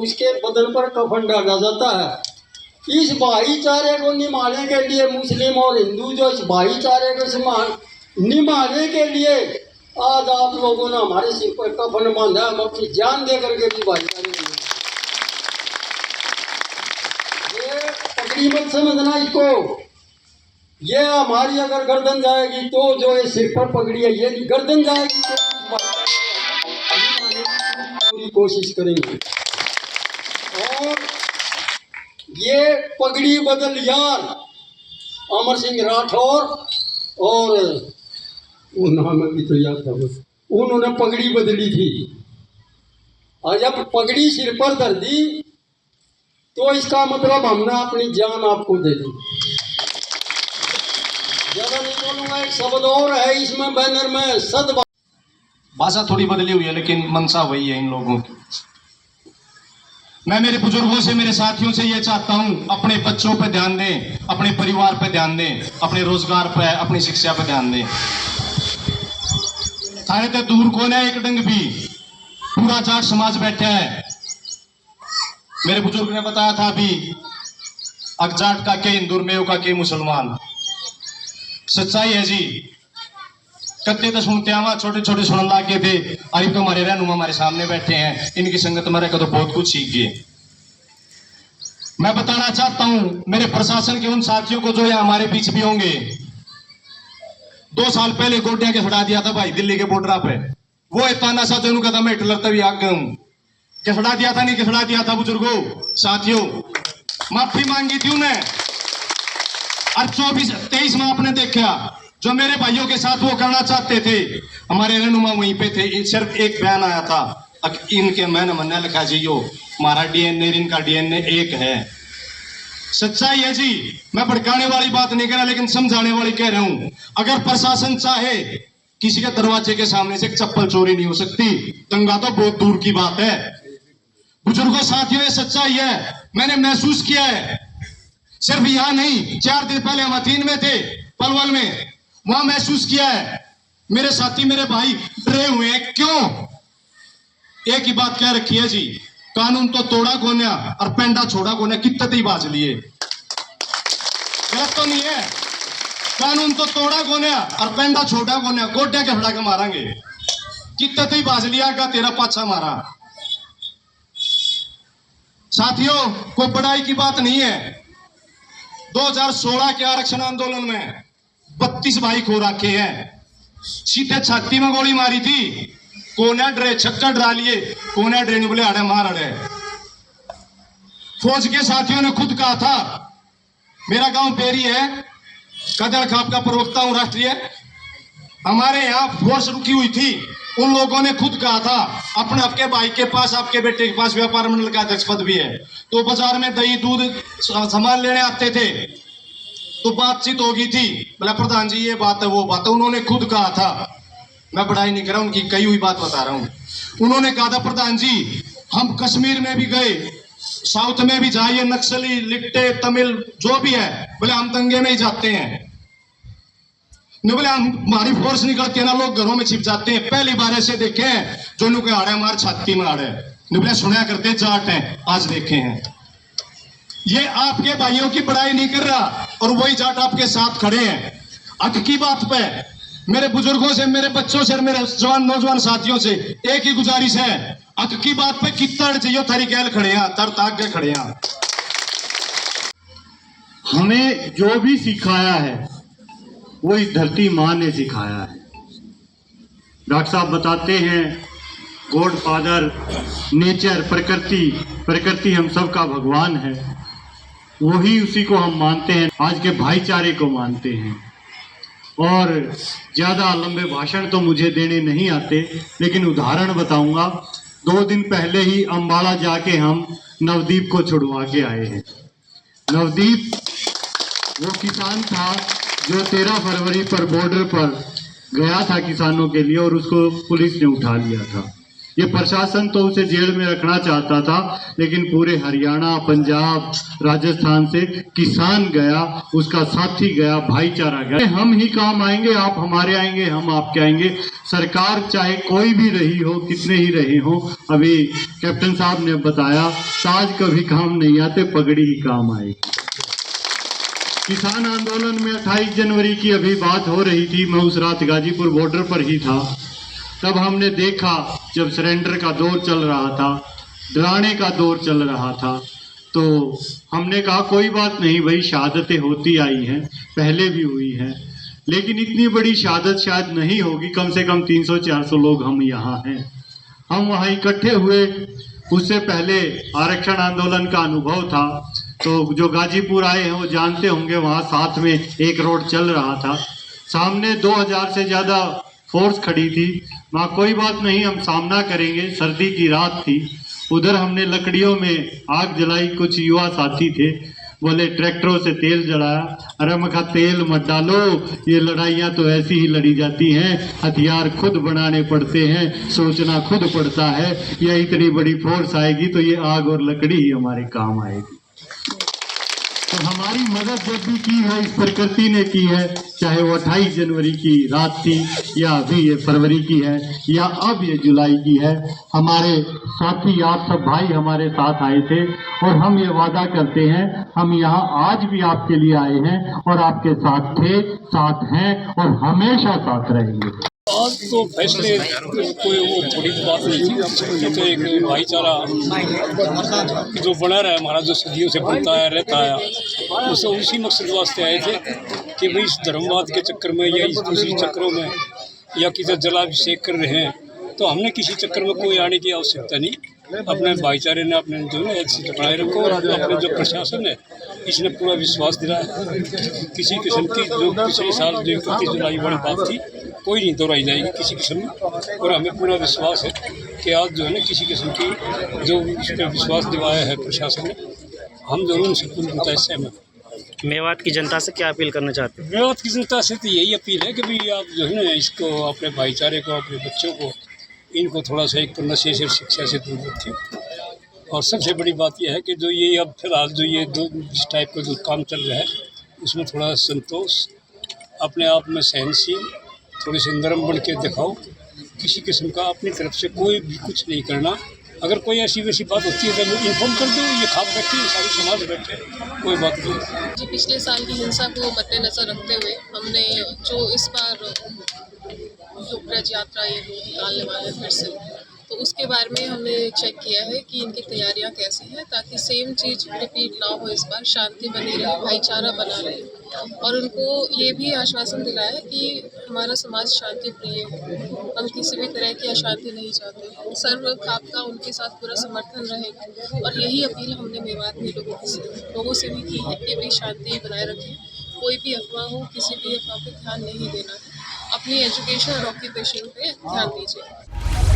उसके बदन पर कफन डाला जाता है। इस भाईचारे को निभाने के लिए मुस्लिम और हिंदू जो इस भाईचारे को निभाने के लिए आज आप लोगों ने हमारे सिर पर कफन बांधा, हम अपनी जान दे करके भी भाईचारे ये पगड़ी मत समझना इसको। ये हमारी अगर गर्दन जाएगी तो जो ये सिर पर पगड़ी है ये गर्दन जाएगी तो पूरी कोशिश करेंगे। और ये पगड़ी बदल यार अमर सिंह राठौर और वो नाम अभी तो याद था बस, उन्होंने पगड़ी बदली थी और जब पगड़ी सिर पर धर दी तो इसका मतलब हमने अपनी जान आपको दे दी। ज्यादा नहीं बोलूंगा, एक शब्द और है इसमें बैनर में सद भाषा थोड़ी बदली हुई है लेकिन मनसा वही है इन लोगों की। मैं मेरे बुजुर्गों से, मेरे साथियों से ये चाहता हूं, अपने बच्चों पे ध्यान दें, अपने परिवार पे ध्यान दें, अपने रोजगार पे, अपनी शिक्षा पे ध्यान दें। थाने तो दूर कौन है, एक डंग भी पूरा जाट समाज बैठा है। मेरे बुजुर्ग ने बताया था अभी, अग जाट का के हिंदू, मेव का के मुसलमान। सच्चाई है जी, कत्ते तो सुनते आवा, छोटे छोटे सुनने लागे थे, अभी तो हमारे रहनुमा हमारे सामने बैठे हैं, इनकी संगत मेरे को तो बहुत कुछ सीख गए। मैं बताना चाहता हूं मेरे प्रशासन के उन साथियों को जो यहाँ हमारे बीच भी होंगे, 2 साल पहले गोटिया के खड़ा दिया था भाई दिल्ली के बॉर्डर पे, वो इतना सा जो कदम हिटलर तभी आग के खड़ा दिया था, नहीं के खड़ा दिया था बुजुर्गों साथियों, माफी मांगी थी उन्हें। और 23 में आपने देखा जो मेरे भाइयों के साथ वो करना चाहते थे, हमारे रहनुमा वहीं पे थे। सिर्फ एक बयान आया था, इनके मैंने मन्ना लिखा जी, यो हमारा डीएनए इनका डीएनए एक है। सच्चाई है जी, मैं भड़काने वाली बात नहीं कर रहा लेकिन समझाने वाली कह रहा हूं। अगर प्रशासन चाहे, किसी के दरवाजे के सामने से एक चप्पल चोरी नहीं हो सकती, दंगा तो बहुत दूर की बात है। बुजुर्गों साथियों, ये सच्चाई है, मैंने महसूस किया है। सिर्फ यहां नहीं, 4 दिन पहले हम अथीन में थे, पलवल में, वहां महसूस किया है। मेरे साथी, मेरे भाई डरे हुए हैं। क्यों? एक ही बात कह रखी है जी, कानून तो तोड़ा कोन्या और पेंडा छोड़ा कोन्या, कितने ही बाज लिए। गलत तो नहीं है, कानून तो तोड़ा कोन्या और पेंडा छोड़ा कोन्या, गोड्या के फड़ा के मारेंगे, कितने ही बाज लिया का तेरा पाछा मारा। साथियों, कोई बड़ाई की बात नहीं है। 2016 के आरक्षण आंदोलन में 32 भाई खो रखे हैं, सीधे छाती में गोली मारी थी। कोने डरे, छक्का डरा लिए, कोने डरे नहीं बोले अड़े मार अड़े। फौज के साथियों ने खुद कहा था, मेरा गांव पेरी है, कदर खाप का प्रवक्ता हूं राष्ट्रीय, हमारे यहाँ फोर्स रुकी हुई थी, उन लोगों ने खुद कहा था अपने आपके भाई के पास, आपके बेटे के पास व्यापार मंडल का अध्यक्ष पद भी है, तो बाजार में दही दूध सामान लेने आते थे तो बातचीत होगी थी, बोला प्रधान जी ये बात है वो बात है। उन्होंने खुद कहा था, मैं बड़ाई नहीं कर रहा, उनकी कही हुई बात बता रहा हूं। उन्होंने कहा था, प्रधान जी हम कश्मीर में भी गए, साउथ में भी जाइए, नक्सली लिट्टे तमिल जो भी है, बोले हम दंगे में ही जाते हैं। नहीं बोले हमारी फोर्स निकलती है ना, लोग घरों में छिप जाते हैं। पहली बार ऐसे देखे हैं जो नुके आड़े हमारे छाती में आड़े, नहीं बोले सुना करते जाट हैं, आज देखे हैं। ये आपके भाइयों की बड़ाई नहीं कर रहा और वही जाट आपके साथ खड़े हैं। हक की बात पे मेरे बुजुर्गों से, मेरे बच्चों से, मेरे जवान नौजवान साथियों से एक ही गुजारिश है, हक की बात पे कितना चाहिए थारी गैल खड़े हैं, तर ताक के खड़े हैं। हमें जो भी सिखाया है वो इस धरती माँ ने सिखाया है। डॉक्टर साहब बताते हैं गॉड फादर, नेचर, प्रकृति हम सब का भगवान है, वही उसी को हम मानते हैं, आज के भाईचारे को मानते हैं। और ज़्यादा लंबे भाषण तो मुझे देने नहीं आते, लेकिन उदाहरण बताऊंगा। 2 दिन पहले ही अम्बाला जाके हम नवदीप को छुड़वा के आए हैं। नवदीप वो किसान था जो 13 फरवरी पर बॉर्डर पर गया था किसानों के लिए और उसको पुलिस ने उठा लिया था। ये प्रशासन तो उसे जेल में रखना चाहता था, लेकिन पूरे हरियाणा, पंजाब, राजस्थान से किसान गया, उसका साथी गया, भाईचारा गया। हम ही काम आएंगे, आप हमारे आएंगे, हम आपके आएंगे। सरकार चाहे कोई भी रही हो, कितने ही रहे हो, अभी कैप्टन साहब ने बताया ताज कभी काम नहीं आते, पगड़ी ही काम आएगी। किसान आंदोलन में 28 जनवरी की अभी बात हो रही थी, मैं उस रात गाजीपुर बॉर्डर पर ही था। तब हमने देखा जब सरेंडर का दौर चल रहा था, डराने का दौर चल रहा था, तो हमने कहा कोई बात नहीं भाई, शहादतें होती आई हैं, पहले भी हुई हैं, लेकिन इतनी बड़ी शहादत शायद नहीं होगी। कम से कम 300-400 लोग हम यहाँ हैं। हम वहाँ इकट्ठे हुए। उससे पहले आरक्षण आंदोलन का अनुभव था, तो जो गाजीपुर आए हैं वो जानते होंगे, वहाँ साथ में एक रोड चल रहा था, सामने 2000 से ज़्यादा फोर्स खड़ी थी। वहाँ कोई बात नहीं, हम सामना करेंगे। सर्दी की रात थी, उधर हमने लकड़ियों में आग जलाई। कुछ युवा साथी थे, बोले ट्रैक्टरों से तेल जलाया। अरे मैं कहा तेल मत डालो, ये लड़ाइयाँ तो ऐसी ही लड़ी जाती हैं, हथियार खुद बनाने पड़ते हैं, सोचना खुद पड़ता है। या इतनी बड़ी फोर्स आएगी तो ये आग और लकड़ी ही हमारे काम आएगी। तो हमारी मदद जब भी की है इस प्रकृति ने की है, चाहे वो 28 जनवरी की रात थी, या अभी ये फरवरी की है, या अब ये जुलाई की है। हमारे साथी आप सब भाई हमारे साथ आए थे, और हम ये वादा करते हैं हम यहाँ आज भी आपके लिए आए हैं, और आपके साथ थे, साथ हैं, और हमेशा साथ रहेंगे। आज तो फैसले कोई वो थोड़ी बात नहीं थी, तो एक भाईचारा जो बना रहा है हमारा, जो सदियों से बनता है रहता है, उसे उसी मकसद वास्ते आए थे कि भाई इस धर्मवाद के चक्कर में या इस दूसरी चक्रों में या किसी जलाभिषेक कर रहे हैं, तो हमने किसी चक्कर में कोई आने की आवश्यकता नहीं। अपने भाईचारे ने अपने जो है ऐसी बनाए रखो, और अपने जो प्रशासन है इसने पूरा विश्वास दिलाया। किसी किस्म की जो पिछले साल जो 31 जुलाई वाली बात थी कोई नहीं दोहराई जाएगी किसी किस्म में, और हमें पूरा विश्वास है कि आज जो है ना किसी किस्म की जो इस पर विश्वास दिलाया है प्रशासन ने, हम जरूर उनसे पूरी तरह सहमत। मेवात की जनता से क्या अपील करना चाहते हैं? मेवात की जनता से तो यही अपील है कि भाई आप जो है ना इसको, अपने भाईचारे को, अपने बच्चों को, इनको थोड़ा सा एक तो नशे से, शिक्षा से दूर रखें। और सबसे बड़ी बात यह है कि जो ये अब फिलहाल जो ये दो इस टाइप का जो काम चल रहा है उसमें थोड़ा संतोष, अपने आप में सहनशील, थोड़ी सी नरम बन के दिखाओ। किसी किस्म का अपनी तरफ से कोई भी कुछ नहीं करना। अगर कोई ऐसी वैसी बात होती है तो इन्फॉर्म कर दो, ये खाप बैठे, सारी समाज बैठे, कोई बात नहीं। जी, पिछले साल की हिंसा को मद्देनजर रखते हुए हमने जो इस बार जो ब्रज यात्रा ये निकालने वाले फिर से, तो उसके बारे में हमने चेक किया है कि इनकी तैयारियां कैसी हैं, ताकि सेम चीज़ रिपीट ना हो इस बार, शांति बनी रहे, भाईचारा बना रहे। और उनको ये भी आश्वासन दिलाया है कि हमारा समाज शांति प्रिय है, हम किसी भी तरह की अशांति नहीं चाहते। सर्व खाप का उनके साथ पूरा समर्थन रहेगा, और यही अपील हमने मेवात में लोगों से भी की है कि भाई शांति बनाए रखें, कोई भी अफवाह हो, किसी भी अफवाह पर ध्यान नहीं देना है, अपनी एजुकेशन और ऑक्यूपेशन पे ध्यान दीजिए।